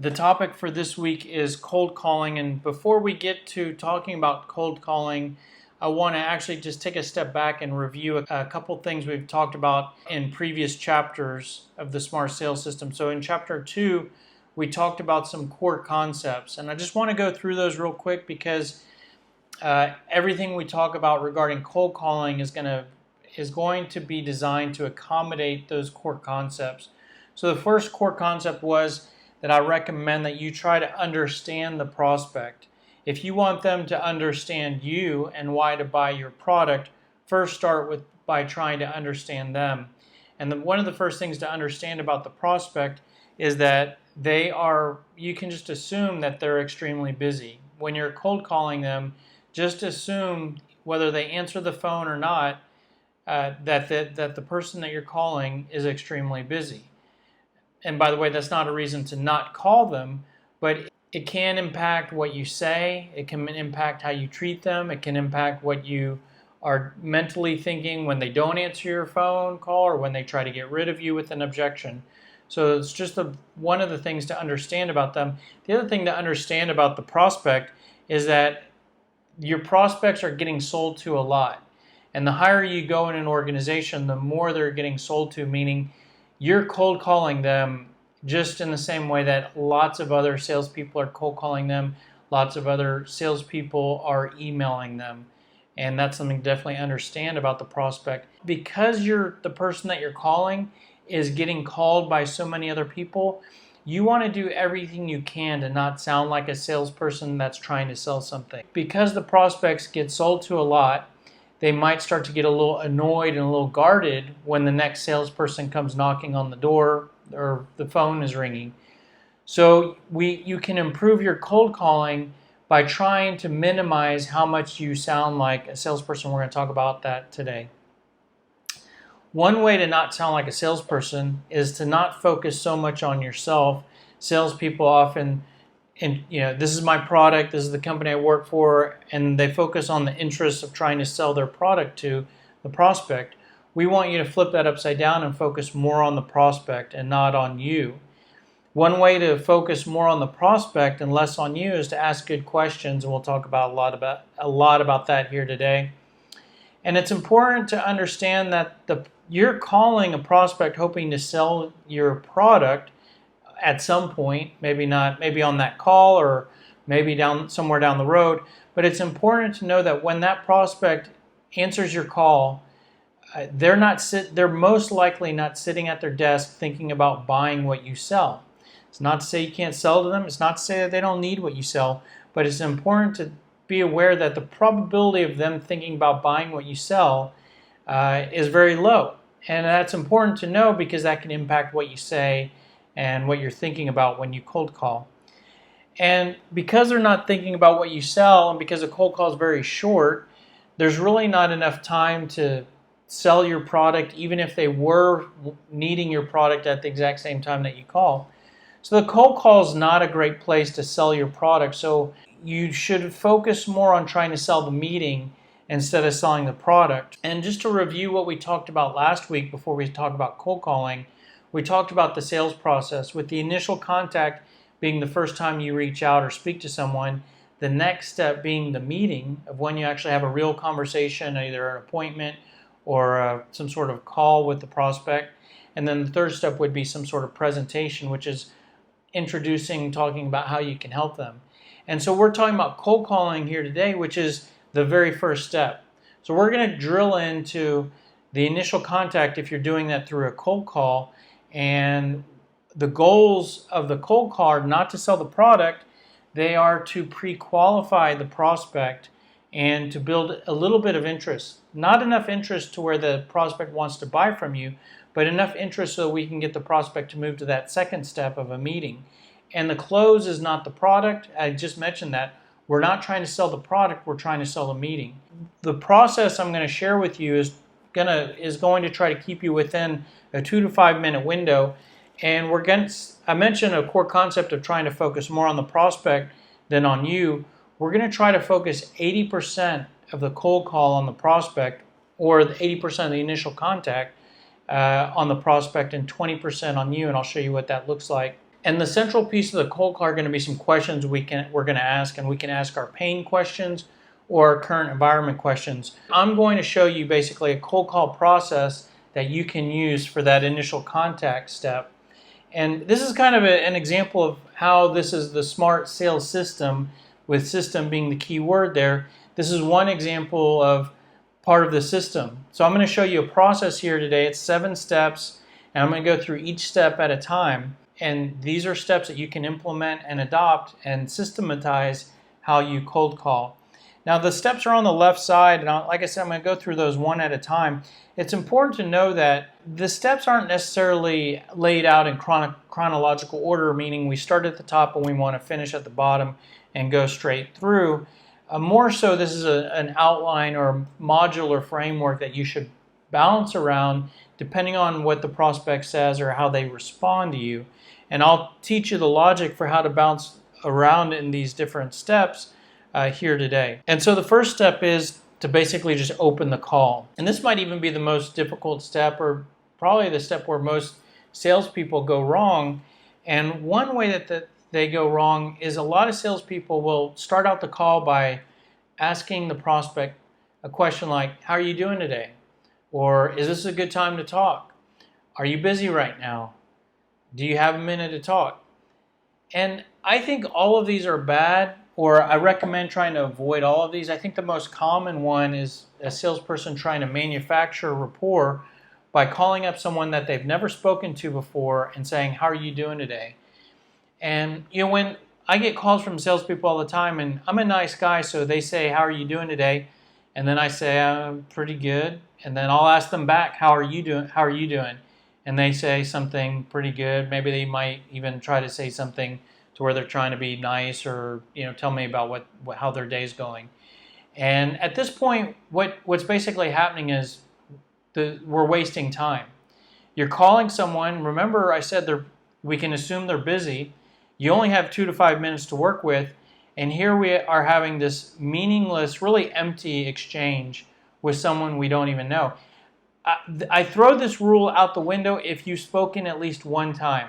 The topic for this week is cold calling, and before we get to talking about cold calling, I want to actually just take a step back and review a couple things we've talked about in previous chapters of the Smart Sales System. So in chapter 2, we talked about some core concepts, and I just want to go through those real quick because everything we talk about regarding cold calling is going to be designed to accommodate those core concepts. So the first core concept was that I recommend that you try to understand the prospect. If you want them to understand you and why to buy your product, first start by trying to understand them. And one of the first things to understand about the prospect is that you can just assume that they're extremely busy. When you're cold calling them, just assume, whether they answer the phone or not, that the person that you're calling is extremely busy. And by the way, that's not a reason to not call them, but it can impact what you say. It can impact how you treat them. It can impact what you are mentally thinking when they don't answer your phone call or when they try to get rid of you with an objection. So it's just one of the things to understand about them. The other thing to understand about the prospect is that your prospects are getting sold to a lot. And the higher you go in an organization, the more they're getting sold to, meaning you're cold calling them just in the same way that lots of other salespeople are cold calling them. Lots of other salespeople are emailing them. And that's something to definitely understand about the prospect. Because the person that you're calling is getting called by so many other people, you want to do everything you can to not sound like a salesperson that's trying to sell something. Because the prospects get sold to a lot, they might start to get a little annoyed and a little guarded when the next salesperson comes knocking on the door or the phone is ringing. So you can improve your cold calling by trying to minimize how much you sound like a salesperson. We're going to talk about that today. One way to not sound like a salesperson is to not focus so much on yourself. Salespeople often, this is my product, this is the company I work for, and they focus on the interests of trying to sell their product to the prospect. We want you to flip that upside down and focus more on the prospect and not on you. One way to focus more on the prospect and less on you is to ask good questions, and we'll talk about a lot about that here today. And it's important to understand that you're calling a prospect hoping to sell your product at some point, maybe on that call or maybe somewhere down the road. But it's important to know that when that prospect answers your call, they're most likely not sitting at their desk thinking about buying what you sell. It's not to say you can't sell to them. It's not to say that they don't need what you sell, but it's important to be aware that the probability of them thinking about buying what you sell is very low. And that's important to know because that can impact what you say and what you're thinking about when you cold call. And because they're not thinking about what you sell, and because a cold call is very short, there's really not enough time to sell your product, even if they were needing your product at the exact same time that you call. So the cold call is not a great place to sell your product. So you should focus more on trying to sell the meeting instead of selling the product. And just to review what we talked about last week before we talked about cold calling, we talked about the sales process, with the initial contact being the first time you reach out or speak to someone, the next step being the meeting of when you actually have a real conversation, either an appointment or some sort of call with the prospect. And then the third step would be some sort of presentation, which is talking about how you can help them. And so we're talking about cold calling here today, which is the very first step. So we're going to drill into the initial contact if you're doing that through a cold call. And the goals of the cold call are not to sell the product. They are to pre-qualify the prospect and to build a little bit of interest. Not enough interest to where the prospect wants to buy from you, but enough interest so we can get the prospect to move to that second step of a meeting. And the close is not the product. I just mentioned that. We're not trying to sell the product, we're trying to sell the meeting. The process I'm going to share with you is going to try to keep you within a 2 to 5 minute window. And I mentioned a core concept of trying to focus more on the prospect than on you. We're going to try to focus 80% of the cold call on the prospect, or the 80% of the initial contact on the prospect, and 20% on you, and I'll show you what that looks like. And the central piece of the cold call are going to be some questions we're going to ask, and we can ask our pain questions or our current environment questions. I'm going to show you basically a cold call process that you can use for that initial contact step. And this is kind of an example of how this is the smart sales system, with system being the key word there. This is one example of part of the system. So I'm going to show you a process here today. It's 7 steps, and I'm going to go through each step at a time. And these are steps that you can implement and adopt and systematize how you cold call. Now the steps are on the left side, and like I said, I'm going to go through those one at a time. It's important to know that the steps aren't necessarily laid out in chronological order, meaning we start at the top and we want to finish at the bottom and go straight through. More so, this is an outline or modular framework that you should bounce around depending on what the prospect says or how they respond to you. And I'll teach you the logic for how to bounce around in these different steps here today. And so the first step is to basically just open the call. And this might even be the most difficult step, or probably the step where most salespeople go wrong. And one way that they go wrong is a lot of salespeople will start out the call by asking the prospect a question like, "How are you doing today?" Or, "Is this a good time to talk?" "Are you busy right now?" "Do you have a minute to talk?" And I think all of these are bad, or I recommend trying to avoid all of these. I think the most common one is a salesperson trying to manufacture rapport by calling up someone that they've never spoken to before and saying, "How are you doing today?" And when I get calls from salespeople all the time, and I'm a nice guy, so they say, "How are you doing today?" And then I say, "I'm pretty good." And then I'll ask them back, "How are you doing? How are you doing?" And they say something pretty good. Maybe they might even try to say something to where they're trying to be nice, or tell me about how their day's going. And at this point, what's basically happening is we're wasting time. You're calling someone. Remember, I said we can assume they're busy. You only have 2 to 5 minutes to work with, and here we are having this meaningless, really empty exchange with someone we don't even know. I throw this rule out the window if you've spoken at least one time.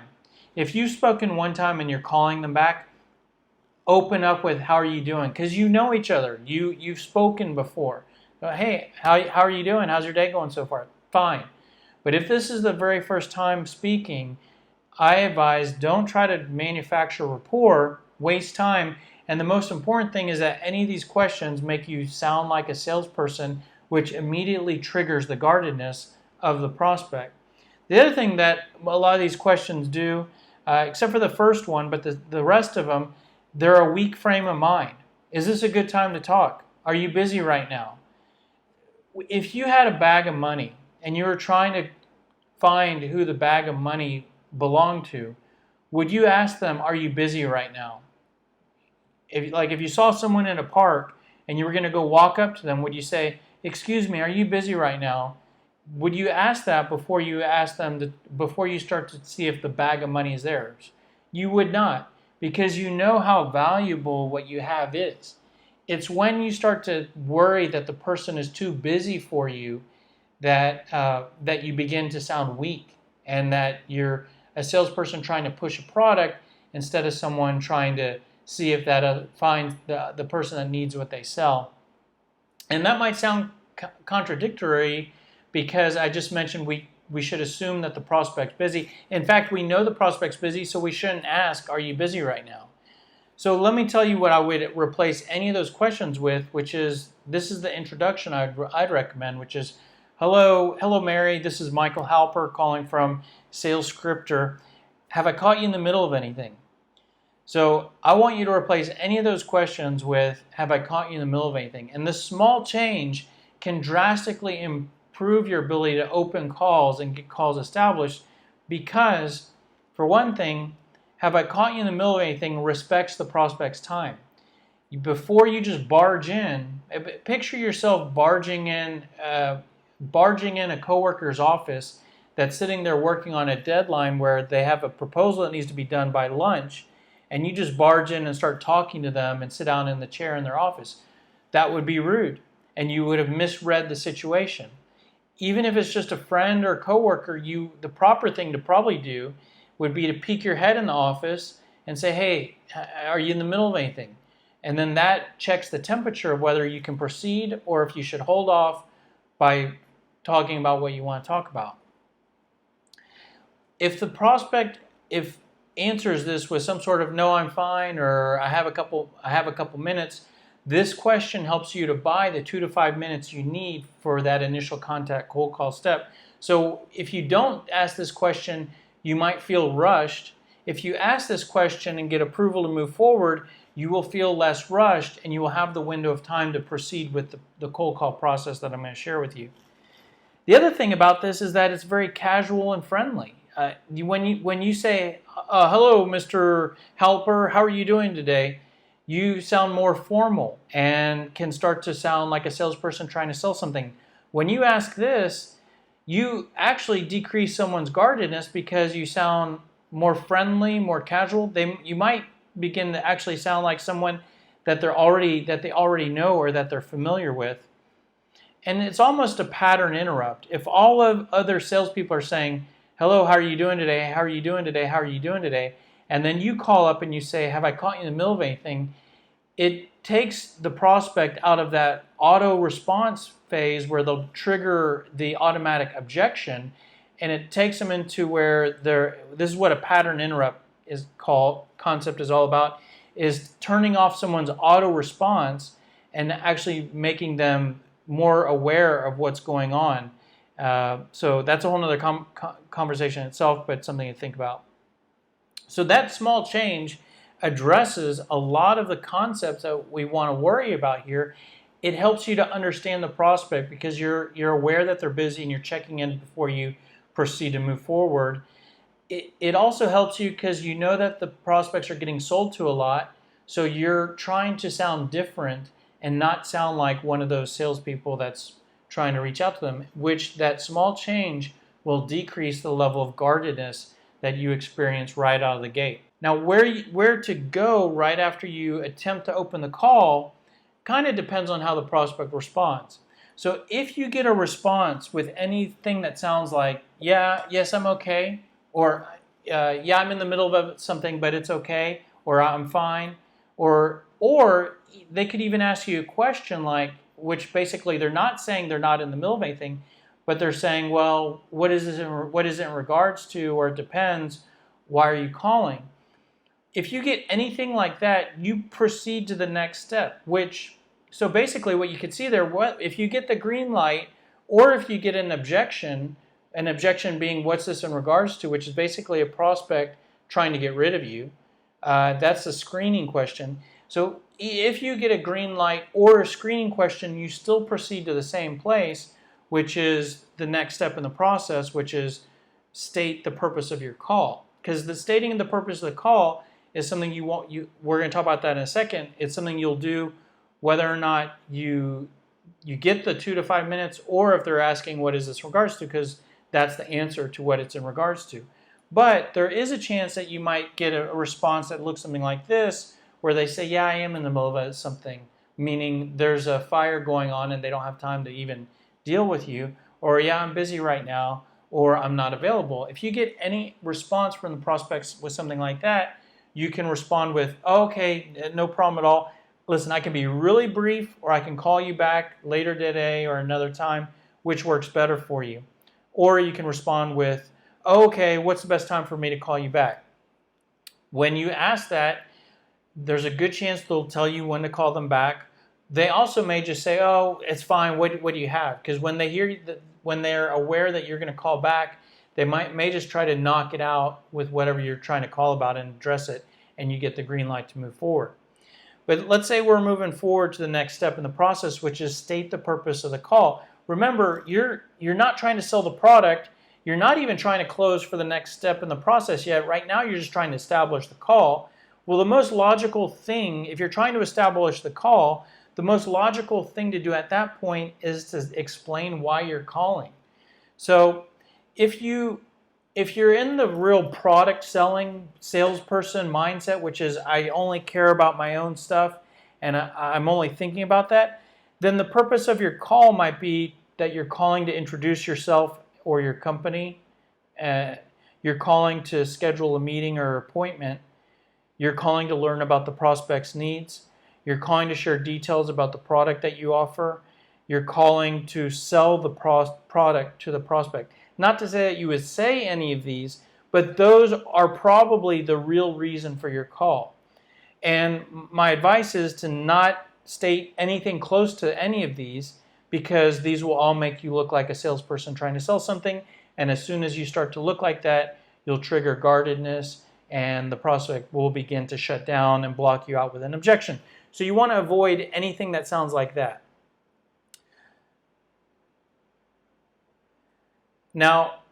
If you've spoken one time and you're calling them back, open up with, "How are you doing?" Because you know each other. You've spoken before. "Hey, how are you doing? How's your day going so far?" Fine. But if this is the very first time speaking, I advise don't try to manufacture rapport, waste time. And the most important thing is that any of these questions make you sound like a salesperson, which immediately triggers the guardedness of the prospect. The other thing that a lot of these questions do, except for the first one, but the rest of them, they're a weak frame of mind. "Is this a good time to talk? Are you busy right now?" If you had a bag of money and you were trying to find who the bag of money belonged to, would you ask them, "Are you busy right now?" If you saw someone in a park and you were going to go walk up to them, would you say, "Excuse me, are you busy right now?" Would you ask that before you before you start to see if the bag of money is theirs? You would not, because you know how valuable what you have is. It's when you start to worry that the person is too busy for you that you begin to sound weak, and that you're a salesperson trying to push a product instead of someone trying to see if that finds the person that needs what they sell. And that might sound contradictory, because I just mentioned we should assume that the prospect's busy. In fact, we know the prospect's busy, so we shouldn't ask, "Are you busy right now?" So let me tell you what I would replace any of those questions with, which is, this is the introduction I'd recommend, which is, hello Mary, this is Michael Halper calling from Sales Scripter. Have I caught you in the middle of anything? So I want you to replace any of those questions with, "Have I caught you in the middle of anything?" And this small change can drastically improve your ability to open calls and get calls established, because, for one thing, "Have I caught you in the middle of anything" respects the prospect's time. Before you just barge in, picture yourself barging in a coworker's office that's sitting there working on a deadline where they have a proposal that needs to be done by lunch, and you just barge in and start talking to them and sit down in the chair in their office. That would be rude, and you would have misread the situation. Even if it's just a friend or coworker, the proper thing to probably do would be to peek your head in the office and say, hey, are you in the middle of anything? And then that checks the temperature of whether you can proceed or if you should hold off by talking about what you want to talk about. If the prospect answers this with some sort of no, I'm fine, or I have a couple minutes, this question helps you to buy the 2 to 5 minutes you need for that initial contact cold call step. So if you don't ask this question, you might feel rushed. If you ask this question and get approval to move forward, you will feel less rushed and you will have the window of time to proceed with the cold call process that I'm going to share with you. The other thing about this is that it's very casual and friendly. When you say, hello, Mr. Helper, how are you doing today? You sound more formal and can start to sound like a salesperson trying to sell something. When you ask this, you actually decrease someone's guardedness because you sound more friendly, more casual. You might begin to actually sound like someone that they already know or that they're familiar with. And it's almost a pattern interrupt. If all of other salespeople are saying, hello, how are you doing today? How are you doing today? How are you doing today? And then you call up and you say, have I caught you in the middle of anything? It takes the prospect out of that auto response phase where they'll trigger the automatic objection, and it takes them into where this is what a pattern interrupt concept is all about, is turning off someone's auto response and actually making them more aware of what's going on. So that's a whole other conversation itself, but something to think about. So that small change addresses a lot of the concepts that we want to worry about here. It helps you to understand the prospect because you're aware that they're busy and you're checking in before you proceed to move forward. It also helps you because you know that the prospects are getting sold to a lot, so you're trying to sound different and not sound like one of those salespeople that's trying to reach out to them, which that small change will decrease the level of guardedness that you experience right out of the gate. Now, where to go right after you attempt to open the call kind of depends on how the prospect responds. So if you get a response with anything that sounds like, yeah, yes, I'm okay, or yeah, I'm in the middle of something, but it's okay, or I'm fine, or they could even ask you a question like, which basically they're not saying they're not in the middle of anything, but they're saying, well, what is it in regards to, or it depends, why are you calling? If you get anything like that, you proceed to the next step, so basically what you can see there, if you get the green light, or if you get an objection being what's this in regards to, which is basically a prospect trying to get rid of you, that's a screening question. So if you get a green light or a screening question, you still proceed to the same place, which is the next step in the process, which is state the purpose of your call. Because the stating the purpose of the call is something we're going to talk about that in a second. It's something you'll do whether or not you get the 2 to 5 minutes, or if they're asking what is this in regards to, because that's the answer to what it's in regards to. But there is a chance that you might get a response that looks something like this, where they say, yeah, I am in the middle of something, meaning there's a fire going on and they don't have time to even deal with you, or yeah, I'm busy right now, or I'm not available. If you get any response from the prospects with something like that, you can respond with, oh, okay, no problem at all. Listen, I can be really brief, or I can call you back later today or another time, which works better for you. Or you can respond with, oh, okay, what's the best time for me to call you back? When you ask that, there's a good chance they'll tell you when to call them back. They also may just say, oh, it's fine, what do you have? Because when they're aware that you're going to call back, they may just try to knock it out with whatever you're trying to call about and address it, and you get the green light to move forward. But let's say we're moving forward to the next step in the process, which is state the purpose of the call. Remember, you're not trying to sell the product. You're not even trying to close for the next step in the process yet. Right now, you're just trying to establish the call. Well, the most logical thing, if you're trying to establish the call, the most logical thing to do at that point is to explain why you're calling. So if you're in the real product selling salesperson mindset, which is I only care about my own stuff and I'm only thinking about that, then the purpose of your call might be that you're calling to introduce yourself or your company. You're calling to schedule a meeting or appointment. You're calling to learn about the prospect's needs. You're calling to share details about the product that you offer. You're calling to sell the product to the prospect. Not to say that you would say any of these, but those are probably the real reason for your call. And my advice is to not state anything close to any of these, because these will all make you look like a salesperson trying to sell something. And as soon as you start to look like that, you'll trigger guardedness, and the prospect will begin to shut down and block you out with an objection. So you want to avoid anything that sounds like that. Now,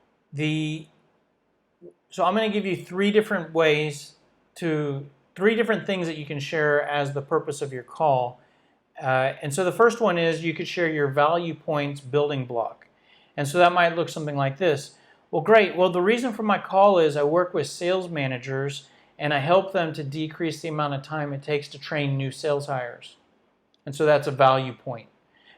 so I'm going to give you three different things that you can share as the purpose of your call. And so the first one is you could share your value points building block. And so that might look something like this. Well, great. Well, the reason for my call is I work with sales managers and I help them to decrease the amount of time it takes to train new sales hires. And so that's a value point.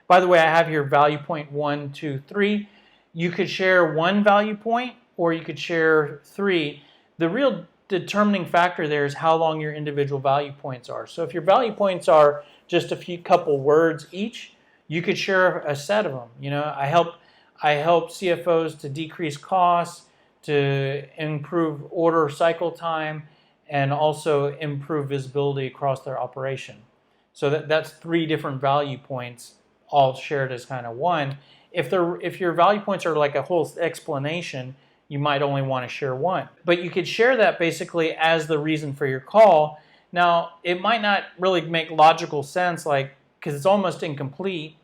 By the way, I have here value point 1, 2, 3. You could share one value point or you could share 3. The real determining factor there is how long your individual value points are. So if your value points are just a couple words each, you could share a set of them. I help CFOs to decrease costs, to improve order cycle time, and also improve visibility across their operation. So that's 3 different value points, all shared as kind of one. If your value points are like a whole explanation, you might only want to share one. But you could share that basically as the reason for your call. Now, it might not really make logical sense, because it's almost incomplete,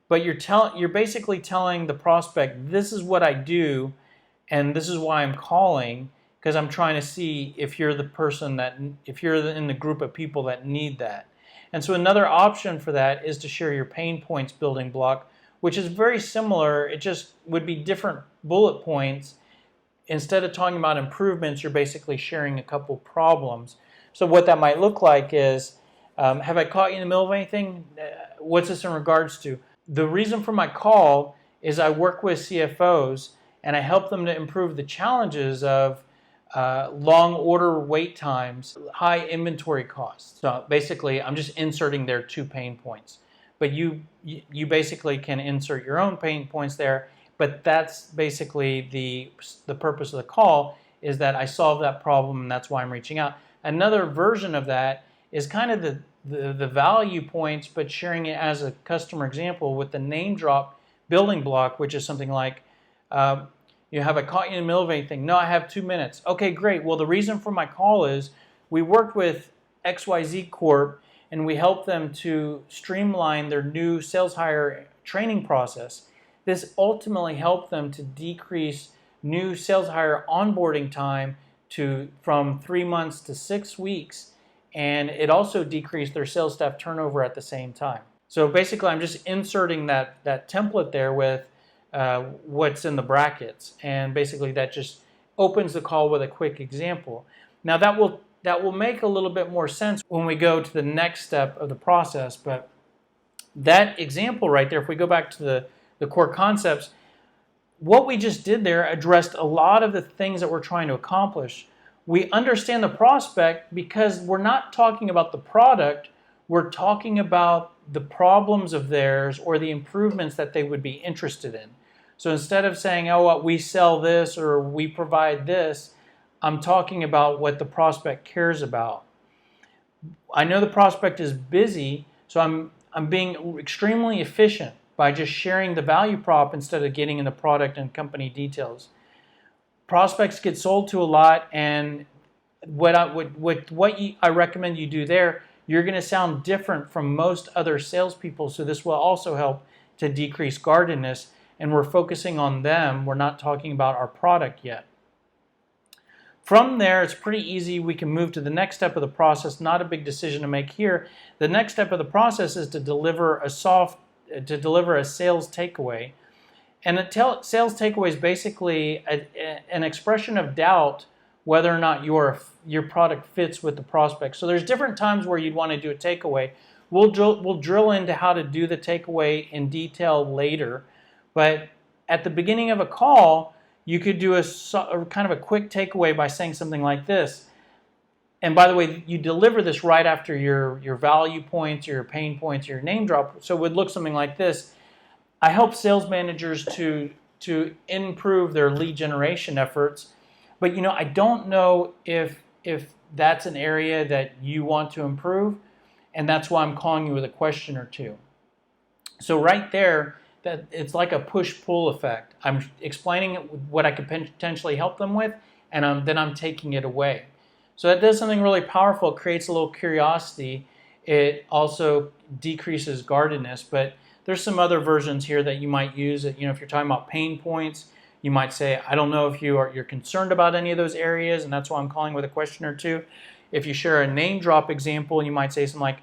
but you're basically telling the prospect, this is what I do, and this is why I'm calling, because I'm trying to see if you're if you're in the group of people that need that. And so another option for that is to share your pain points building block, which is very similar. It just would be different bullet points. Instead of talking about improvements, you're basically sharing a couple problems. So what that might look like is, have I caught you in the middle of anything? What's this in regards to? The reason for my call is I work with CFOs and I help them to improve the challenges of long order wait times, high inventory costs. So basically, I'm just inserting their 2 pain points. But you basically can insert your own pain points there. But that's basically the purpose of the call, is that I solve that problem, and that's why I'm reaching out. Another version of that is kind of the value points, but sharing it as a customer example with the name drop building block, which is something like, have I caught you in the middle of anything? No, I have 2 minutes. Okay, great. Well, the reason for my call is we worked with XYZ Corp, and we helped them to streamline their new sales hire training process. This ultimately helped them to decrease new sales hire onboarding time from 3 months to 6 weeks, and it also decreased their sales staff turnover at the same time. So basically, I'm just inserting that template there with what's in the brackets, and basically that just opens the call with a quick example. Now that will make a little bit more sense when we go to the next step of the process, but that example right there, if we go back to the core concepts, what we just did there addressed a lot of the things that we're trying to accomplish. We understand the prospect because we're not talking about the product, we're talking about the problems of theirs or the improvements that they would be interested in. So instead of saying, we sell this or we provide this, I'm talking about what the prospect cares about. I know the prospect is busy, so I'm being extremely efficient by just sharing the value prop instead of getting in the product and company details. Prospects get sold to a lot, and what I recommend you do there, you're going to sound different from most other salespeople, so this will also help to decrease guardedness, and we're focusing on them. We're not talking about our product yet. From there, it's pretty easy. We can move to the next step of the process, not a big decision to make here. The next step of the process is to deliver a sales takeaway. And a sales takeaway is basically an expression of doubt whether or not your product fits with the prospect. So there's different times where you'd want to do a takeaway. We'll drill into how to do the takeaway in detail later. But at the beginning of a call, you could do a kind of a quick takeaway by saying something like this. And by the way, you deliver this right after your value points, your pain points, your name drop. So it would look something like this. I help sales managers to improve their lead generation efforts, but I don't know if that's an area that you want to improve, and that's why I'm calling you with a question or two. So right there, that it's like a push-pull effect. I'm explaining what I could potentially help them with, and then I'm taking it away. So that does something really powerful. It creates a little curiosity. It also decreases guardedness, but there's some other versions here that you might use. If you're talking about pain points, you might say, I don't know if you're concerned about any of those areas, and that's why I'm calling with a question or two. If you share a name drop example, you might say something like,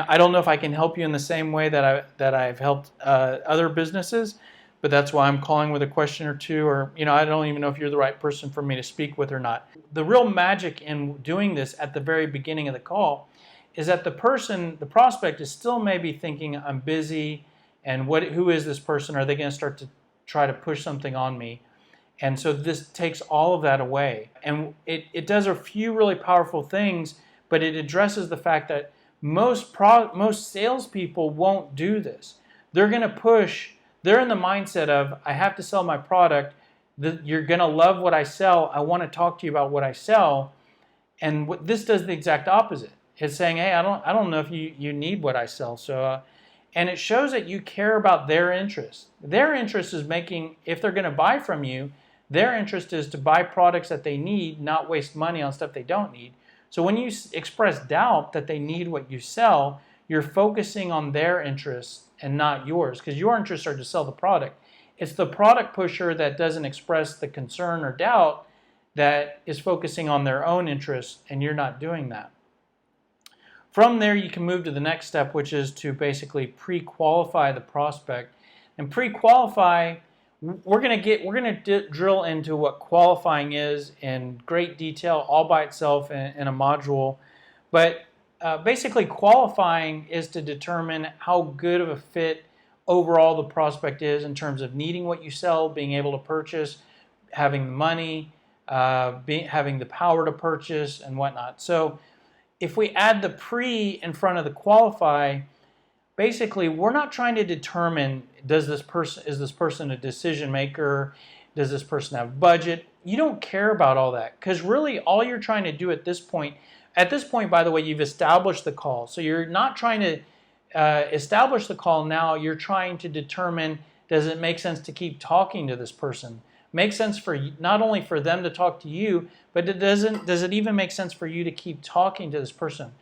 I don't know if I can help you in the same way that I've helped other businesses, but that's why I'm calling with a question or two, or I don't even know if you're the right person for me to speak with or not. The real magic in doing this at the very beginning of the call is that the prospect is still maybe thinking, I'm busy, and who is this person? Are they going to start to try to push something on me? And so this takes all of that away. And it does a few really powerful things, but it addresses the fact that most salespeople won't do this. They're going to push. They're in the mindset of, I have to sell my product. You're going to love what I sell. I want to talk to you about what I sell. And this does the exact opposite. It's saying, hey, I don't know if you need what I sell. So, and it shows that you care about their interest. Their interest is if they're going to buy from you, their interest is to buy products that they need, not waste money on stuff they don't need. So when you express doubt that they need what you sell, you're focusing on their interests and not yours, because your interests are to sell the product. It's the product pusher that doesn't express the concern or doubt that is focusing on their own interests, and you're not doing that. From there, you can move to the next step, which is to basically pre-qualify the prospect. And pre-qualify, we're going to drill into what qualifying is in great detail, all by itself in a module. But basically, qualifying is to determine how good of a fit overall the prospect is in terms of needing what you sell, being able to purchase, having the money, having the power to purchase, and whatnot. So if we add the pre in front of the qualify, basically we're not trying to determine is this person a decision maker? Does this person have budget? You don't care about all that, because really all you're trying to do at this point, by the way, you've established the call. So you're not trying to establish the call now. You're trying to determine, does it make sense to keep talking to this person? Makes sense for not only for them to talk to you, but does it even make sense for you to keep talking to this person?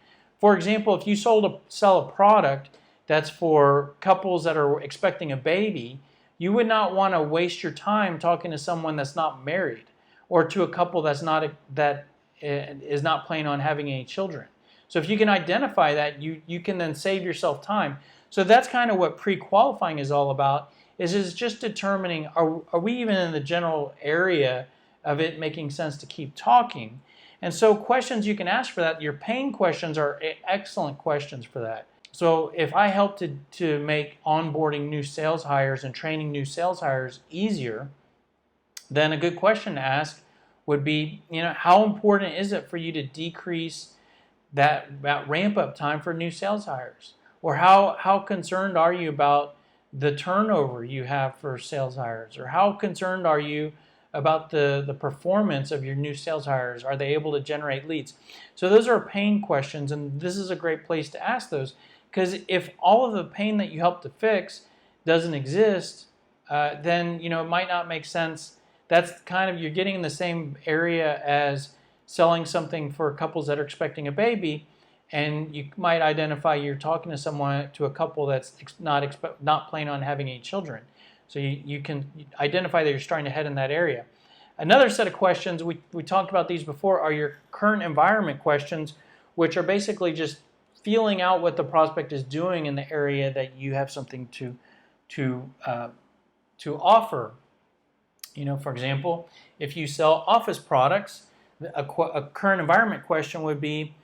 For example, if you sell a product that's for couples that are expecting a baby, you would not want to waste your time talking to someone that's not married, or to a couple that is not planning on having any children. So if you can identify that, you can then save yourself time. So that's kind of what pre-qualifying is all about. Is just determining, are we even in the general area of it making sense to keep talking? And so questions you can ask for that, your pain questions are excellent questions for that. So if I help to make onboarding new sales hires and training new sales hires easier, then a good question to ask would be, how important is it for you to decrease that ramp up time for new sales hires? Or how concerned are you about the turnover you have for sales hires? Or how concerned are you about the performance of your new sales hires? Are they able to generate leads? So those are pain questions, and this is a great place to ask those, because if all of the pain that you help to fix doesn't exist, then it might not make sense. That's kind of, you're getting in the same area as selling something for couples that are expecting a baby, and you might identify you're talking to a couple that's not planning on having any children. So you can identify that you're starting to head in that area. Another set of questions, we talked about these before, are your current environment questions, which are basically just feeling out what the prospect is doing in the area that you have something to offer. For example, if you sell office products, a current environment question would be,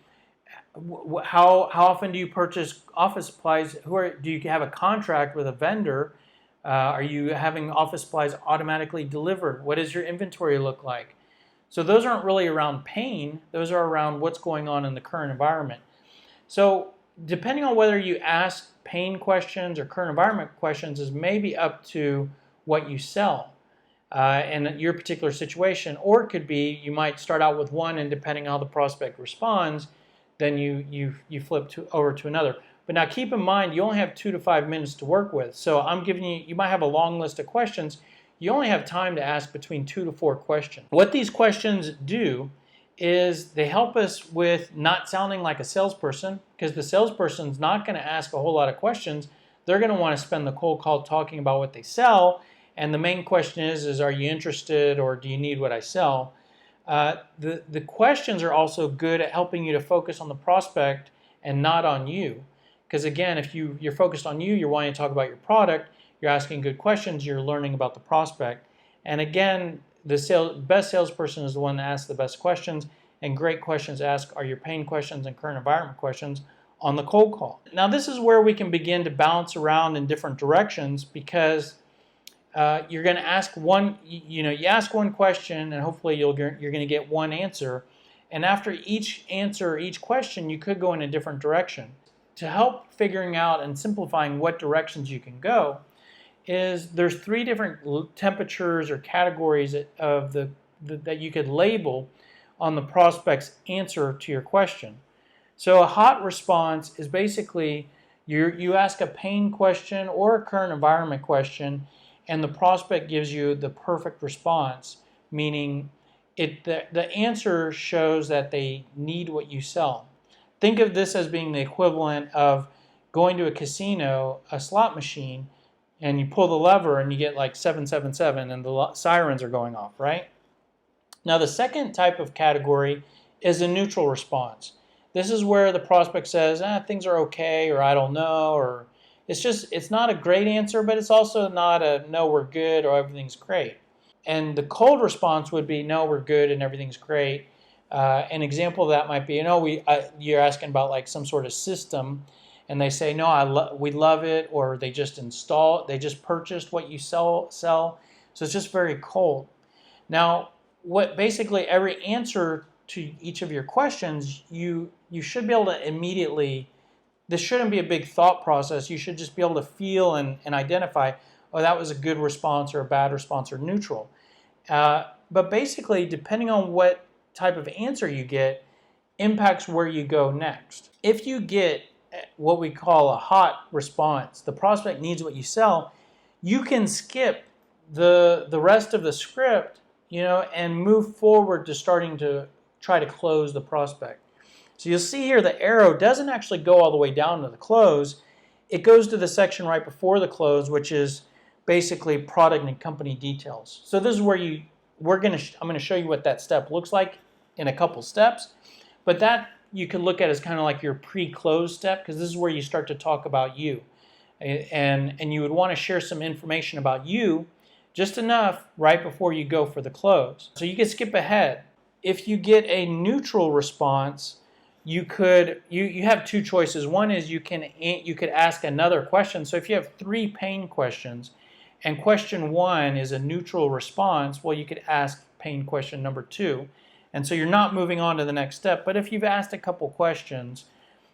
how often do you purchase office supplies? Do you have a contract with a vendor Are you having office supplies automatically delivered? What does your inventory look like? So those aren't really around pain. Those are around what's going on in the current environment. So depending on whether you ask pain questions or current environment questions is maybe up to what you sell in your particular situation. Or it could be you might start out with one, and depending on how the prospect responds, then you flip over to another. But now keep in mind, you only have 2 to 5 minutes to work with. So I'm giving you, you might have a long list of questions. You only have time to ask between 2 to 4 questions. What these questions do is they help us with not sounding like a salesperson, because the salesperson's not going to ask a whole lot of questions. They're going to want to spend the cold call talking about what they sell. And the main question is are you interested, or do you need what I sell? The questions are also good at helping you to focus on the prospect and not on you. Because again, if you're focused on you, you're wanting to talk about your product, you're asking good questions, you're learning about the prospect. And again, the best salesperson is the one that asks the best questions, and great questions asked are your pain questions and current environment questions on the cold call. Now this is where we can begin to bounce around in different directions, because you're going to ask you ask one question, and hopefully you're going to get one answer. And after each answer, each question, you could go in a different direction. To help figuring out and simplifying what directions you can go, there's 3 different temperatures or categories of that you could label on the prospect's answer to your question. So a hot response is basically you ask a pain question or a current environment question, and the prospect gives you the perfect response, meaning the answer shows that they need what you sell. Think of this as being the equivalent of going to a casino, a slot machine, and you pull the lever and you get like 777 and the sirens are going off, right? Now the second type of category is a neutral response. This is where the prospect says, things are okay, or I don't know, or it's not a great answer, but it's also not a no, we're good, or everything's great. And the cold response would be no, we're good and everything's great. An example of that might be, you're asking about like some sort of system, and they say, no, we love it, or they just purchased what you sell. So it's just very cold. Now, what basically every answer to each of your questions, you should be able to immediately, this shouldn't be a big thought process. You should just be able to feel and identify, oh, that was a good response or a bad response or neutral. But basically, depending on what type of answer you get, impacts where you go next. If you get what we call a hot response, the prospect needs what you sell, you can skip the rest of the script, and move forward to starting to try to close the prospect. So you'll see here the arrow doesn't actually go all the way down to the close. It goes to the section right before the close, which is basically product and company details. So this is where I'm going to show you what that step looks like in a couple steps, but that you can look at as kind of like your pre-close step, because this is where you start to talk about you, and you would want to share some information about you, just enough right before you go for the close. So you can skip ahead. If you get a neutral response, you have 2 choices. One is you could ask another question. So if you have 3 pain questions, and question 1 is a neutral response, well, you could ask pain question number 2. And so you're not moving on to the next step. But if you've asked a couple questions,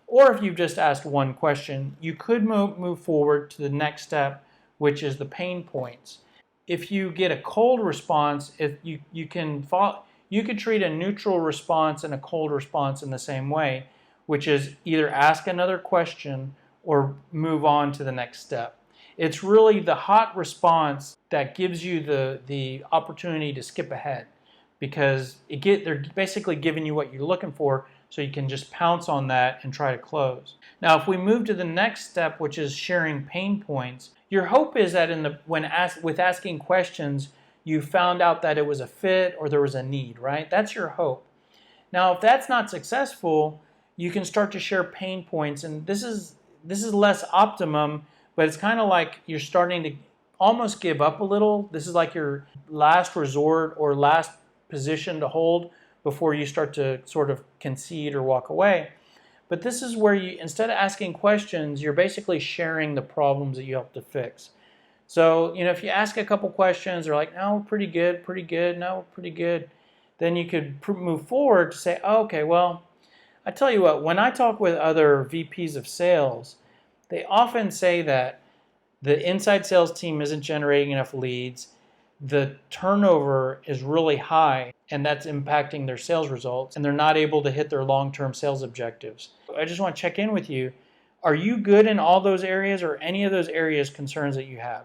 or if you've just asked one question, you could move forward to the next step, which is the pain points. If you get a cold response, you could treat a neutral response and a cold response in the same way, which is either ask another question or move on to the next step. It's really the hot response that gives you the opportunity to skip ahead, because they're basically giving you what you're looking for, so you can just pounce on that and try to close. Now, if we move to the next step, which is sharing pain points, your hope is that with asking questions, you found out that it was a fit or there was a need, right? That's your hope. Now, if that's not successful, you can start to share pain points, and this is less optimum, but it's kind of like you're starting to almost give up a little. This is like your last resort or last position to hold before you start to sort of concede or walk away. But this is where instead of asking questions, you're basically sharing the problems that you help to fix. So, if you ask a couple questions, they're like, no, pretty good, no, pretty good. Then you could move forward to say, oh, okay, well, I tell you what, when I talk with other VPs of sales, they often say that the inside sales team isn't generating enough leads. The turnover is really high, and that's impacting their sales results, and they're not able to hit their long-term sales objectives. I just want to check in with you. Are you good in all those areas, or any of those areas concerns that you have?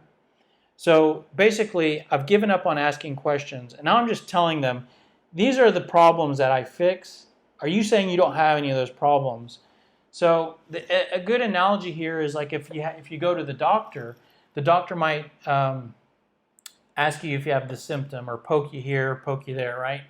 So basically, I've given up on asking questions, and now I'm just telling them, these are the problems that I fix. Are you saying you don't have any of those problems? So a good analogy here is like if you go to the doctor might ask you if you have the symptom, or poke you here, poke you there, right?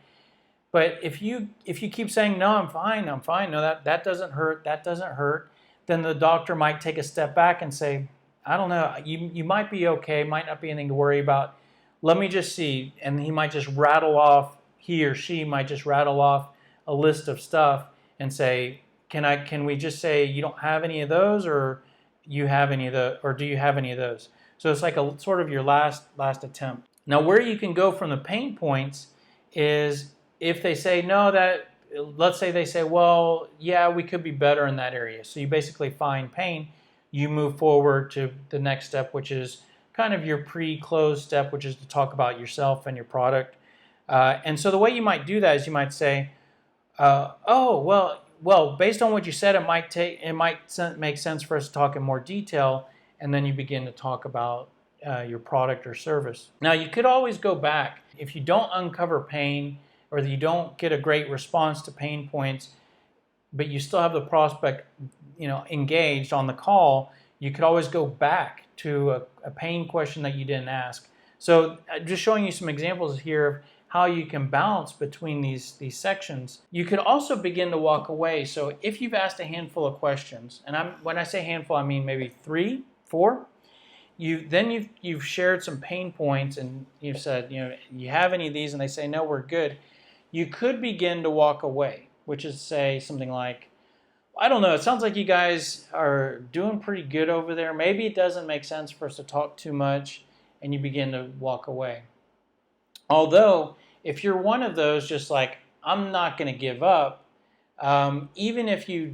But if you keep saying, no, I'm fine, no, that doesn't hurt, then the doctor might take a step back and say, I don't know, you might be okay, might not be anything to worry about. Let me just see. And he or she might just rattle off a list of stuff and say, can we just say you don't have any of those, or do you have any of those? So it's like a sort of your last attempt. Now, where you can go from the pain points is if they say let's say they say, well, yeah, we could be better in that area. So you basically find pain. You move forward to the next step, which is kind of your pre-close step, which is to talk about yourself and your product. And so the way you might do that is you might say, well, based on what you said, it might make sense for us to talk in more detail, and then you begin to talk about your product or service. Now, you could always go back. If you don't uncover pain, or you don't get a great response to pain points, but you still have the prospect engaged on the call, you could always go back to a pain question that you didn't ask. So just showing you some examples here of how you can balance between these sections. You could also begin to walk away. So if you've asked a handful of questions, and when I say handful, I mean maybe 3, 4, you've shared some pain points, and you've said, you have any of these, and they say, no, we're good. You could begin to walk away, which is say something like, I don't know, it sounds like you guys are doing pretty good over there. Maybe it doesn't make sense for us to talk too much, and you begin to walk away. Although, if you're one of those just like, I'm not going to give up, even if you've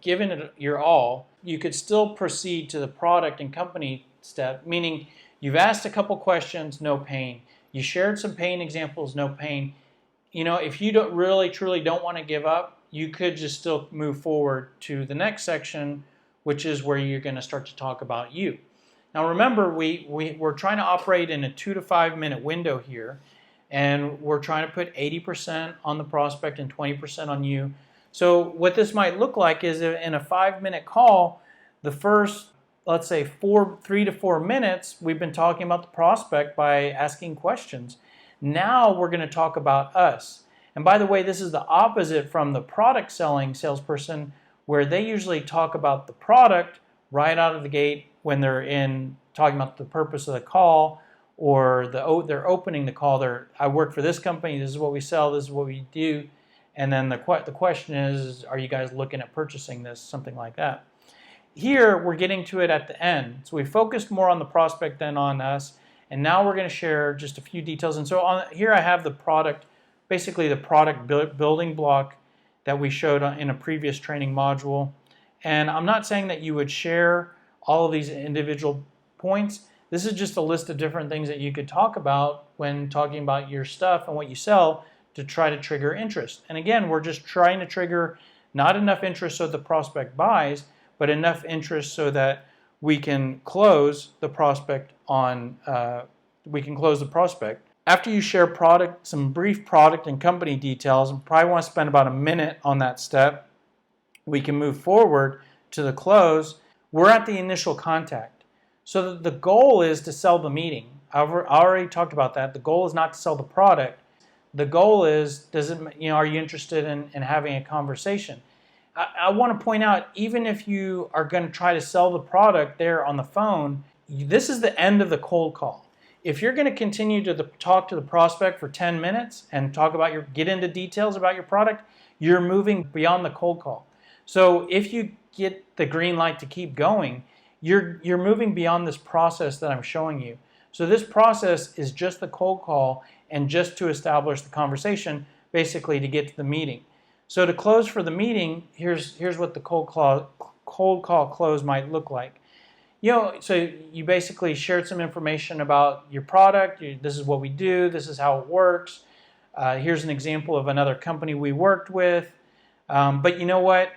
given it your all, you could still proceed to the product and company step, meaning you've asked a couple questions, no pain. You shared some pain examples, no pain. If you don't really, truly don't want to give up, you could just still move forward to the next section, which is where you're going to start to talk about you. Now remember, we're trying to operate in a 2 to 5 minute window here, and we're trying to put 80% on the prospect and 20% on you. So what this might look like is in a 5-minute call, the first, let's say 3 to 4 minutes, we've been talking about the prospect by asking questions. Now we're going to talk about us. And by the way, this is the opposite from the product selling salesperson, where they usually talk about the product right out of the gate when they're talking about the purpose of the call, or they're opening the call. I work for this company, this is what we sell, this is what we do. And then the question is, are you guys looking at purchasing this? Something like that. Here, we're getting to it at the end. So we focused more on the prospect than on us. And now we're going to share just a few details. And so here I have the product, basically the product building block that we showed in a previous training module. And I'm not saying that you would share all of these individual points. This is just a list of different things that you could talk about when talking about your stuff and what you sell to try to trigger interest. And again, we're just trying to trigger not enough interest so the prospect buys, but enough interest so that we can close the prospect After you share some brief product and company details, and probably want to spend about a minute on that step, we can move forward to the close. We're at the initial contact. So the goal is to sell the meeting. I already talked about that. The goal is not to sell the product. The goal is, are you interested in having a conversation? I want to point out, even if you are going to try to sell the product there on the phone, this is the end of the cold call. If you're going to continue to talk to the prospect for 10 minutes and get into details about your product, you're moving beyond the cold call. So if you get the green light to keep going, you're moving beyond this process that I'm showing you. So this process is just the cold call and just to establish the conversation, basically to get to the meeting. So to close for the meeting, here's what the cold call close might look like. So you basically shared some information about your product. This is what we do. This is how it works. Here's an example of another company we worked with. But you know what?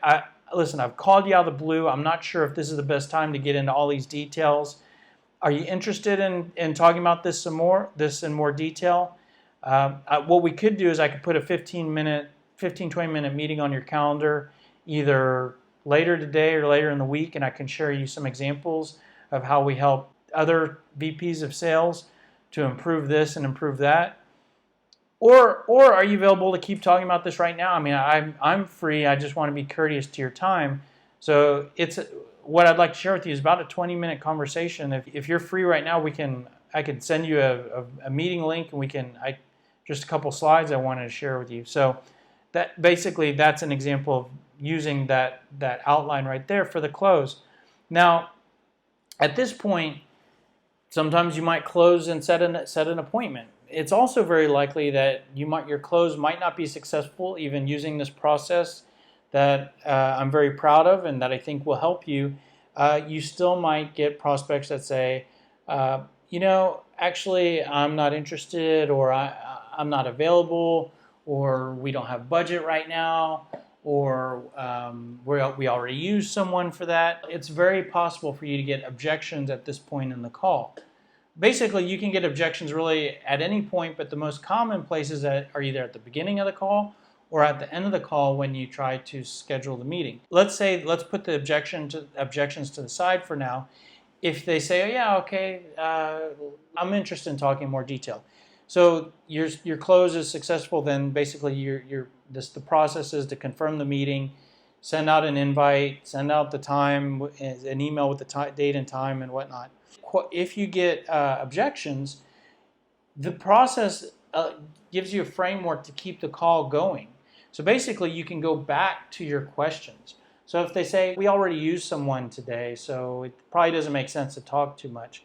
Listen, I've called you out of the blue. I'm not sure if this is the best time to get into all these details. Are you interested in talking about this in more detail? What we could do is I could put a 20-minute meeting on your calendar, either later today or later in the week, and I can share you some examples of how we help other VPs of sales to improve this and improve that. Or are you available to keep talking about this right now? I mean, I'm free. I just want to be courteous to your time. So what I'd like to share with you is about a 20-minute conversation. If you're free right now, I could send you a meeting link, and just a couple slides I wanted to share with you. So that's an example of using that outline right there for the close. Now, at this point, sometimes you might close and set an appointment. It's also very likely that your close might not be successful even using this process that I'm very proud of and that I think will help you. You still might get prospects that say, actually, I'm not interested, or I'm not available, or we don't have budget right now, or we already used someone for that. It's very possible for you to get objections at this point in the call. Basically, you can get objections really at any point, but the most common places are either at the beginning of the call or at the end of the call when you try to schedule the meeting. Let's put the objections to the side for now. If they say, oh, yeah, okay, I'm interested in talking in more detail. So your close is successful, then basically the process is to confirm the meeting, send out an invite, send out the time, an email with the date and time and whatnot. If you get objections, the process gives you a framework to keep the call going. So basically, you can go back to your questions. So if they say, we already used someone today, so it probably doesn't make sense to talk too much,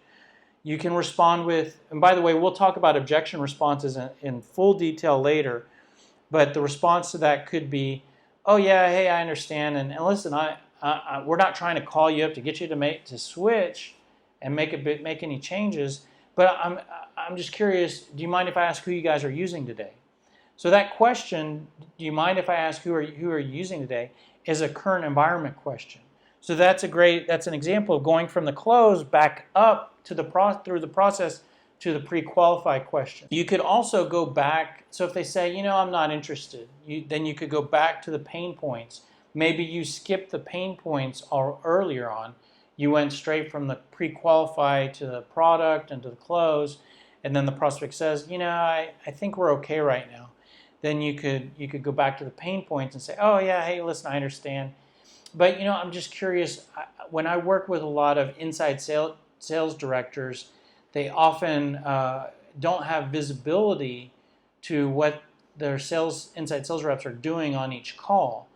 you can respond with, and by the way, we'll talk about objection responses in full detail later, but the response to that could be, oh yeah, hey, I understand, and listen, we're not trying to call you up to get you to switch and make any changes, but I'm just curious, do you mind if I ask who you guys are using today? So that question, do you mind if I ask who are you using today, is a current environment question. So that's an example of going from the close back up to through the process to the pre-qualify question. You could also go back, so if they say, I'm not interested, then you could go back to the pain points. Maybe you skipped the pain points earlier on. You went straight from the pre-qualify to the product and to the close, and then the prospect says, I think we're okay right now. Then you could go back to the pain points and say, oh yeah, hey, listen, I understand. But I'm just curious, when I work with a lot of inside sales directors, they often don't have visibility to what their inside sales reps are doing on each call.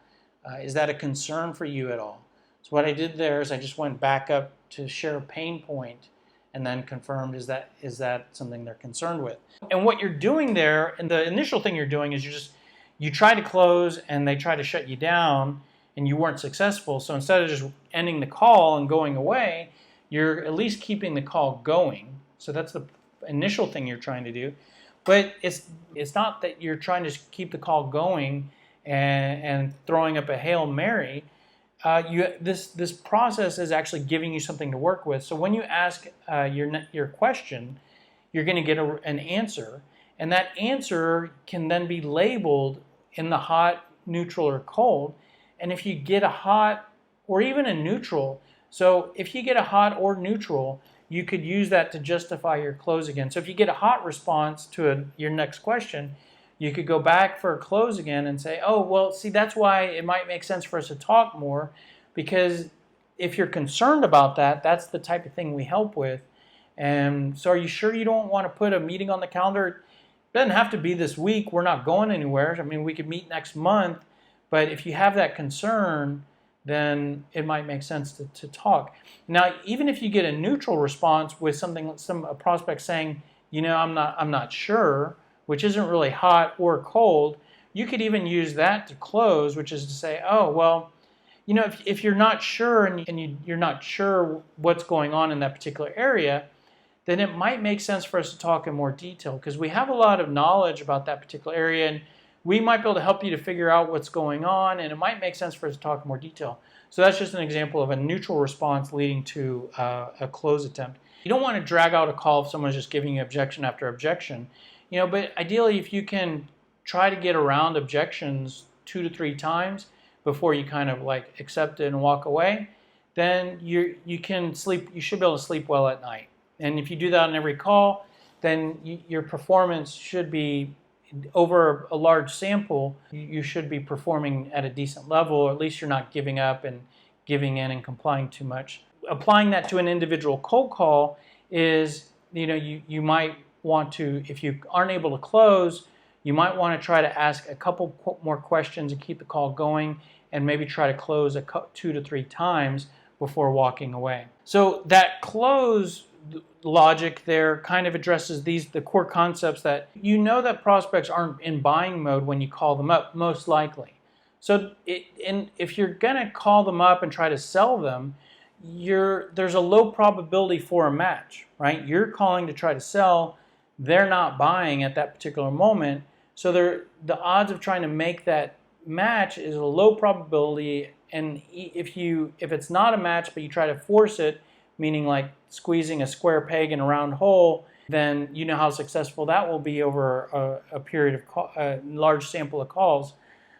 Is that a concern for you at all? So what I did there is I just went back up to share a pain point and then confirmed, is that something they're concerned with? And what you're doing there, and the initial thing you're doing is you try to close and they try to shut you down and you weren't successful. So instead of just ending the call and going away, you're at least keeping the call going. So that's the initial thing you're trying to do. But it's not that you're trying to keep the call going and throwing up a Hail Mary. This process is actually giving you something to work with. So when you ask your question, you're going to get an answer, and that answer can then be labeled in the hot, neutral, or cold. And if you get a hot or even a neutral, so if you get a hot or neutral, you could use that to justify your close again. So if you get a hot response to your next question, you could go back for a close again and say, oh, well, see, that's why it might make sense for us to talk more, because if you're concerned about that, that's the type of thing we help with. And so are you sure you don't want to put a meeting on the calendar? It doesn't have to be this week. We're not going anywhere. I mean, we could meet next month. But if you have that concern, then it might make sense to talk. Now, even if you get a neutral response with a prospect saying, I'm not sure, which isn't really hot or cold, you could even use that to close, which is to say, oh, well, if you're not sure and you're not sure what's going on in that particular area, then it might make sense for us to talk in more detail, because we have a lot of knowledge about that particular area, and we might be able to help you to figure out what's going on, and it might make sense for us to talk in more detail. So that's just an example of a neutral response leading to a close attempt. You don't want to drag out a call if someone's just giving you objection after objection, but ideally if you can try to get around objections 2 to 3 times before you kind of like accept it and walk away, then you should be able to sleep well at night. And if you do that on every call, then your performance should be, over a large sample, you should be performing at a decent level, or at least you're not giving up and giving in and complying too much. Applying that to an individual cold call is, you might want to, if you aren't able to close, you might want to try to ask a couple more questions and keep the call going, and maybe try to close 2 to 3 times before walking away. So that close logic there kind of addresses the core concepts that that prospects aren't in buying mode when you call them up, most likely. So if you're going to call them up and try to sell them, there's a low probability for a match, right? You're calling to try to sell, they're not buying at that particular moment, so the odds of trying to make that match is a low probability. And if it's not a match but you try to force it, meaning like squeezing a square peg in a round hole, then you know how successful that will be over a period of a large sample of calls.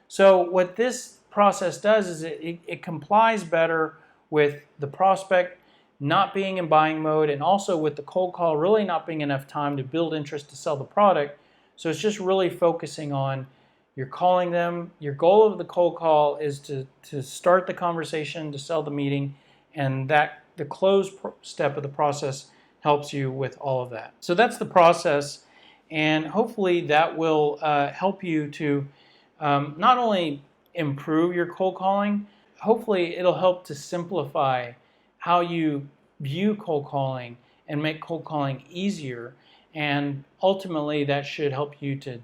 So what this process does is it complies better with the prospect not being in buying mode, and also with the cold call really not being enough time to build interest to sell the product. So it's just really focusing on, you're calling them. Your goal of the cold call is to start the conversation, to sell the meeting, and that the close step of the process helps you with all of that. So that's the process, and hopefully that will help you to not only improve your cold calling, hopefully it'll help to simplify how you view cold calling and make cold calling easier, and ultimately that should help you to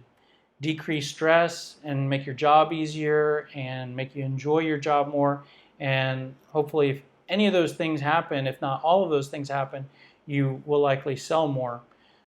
decrease stress and make your job easier and make you enjoy your job more. And hopefully if any of those things happen, if not all of those things happen, you will likely sell more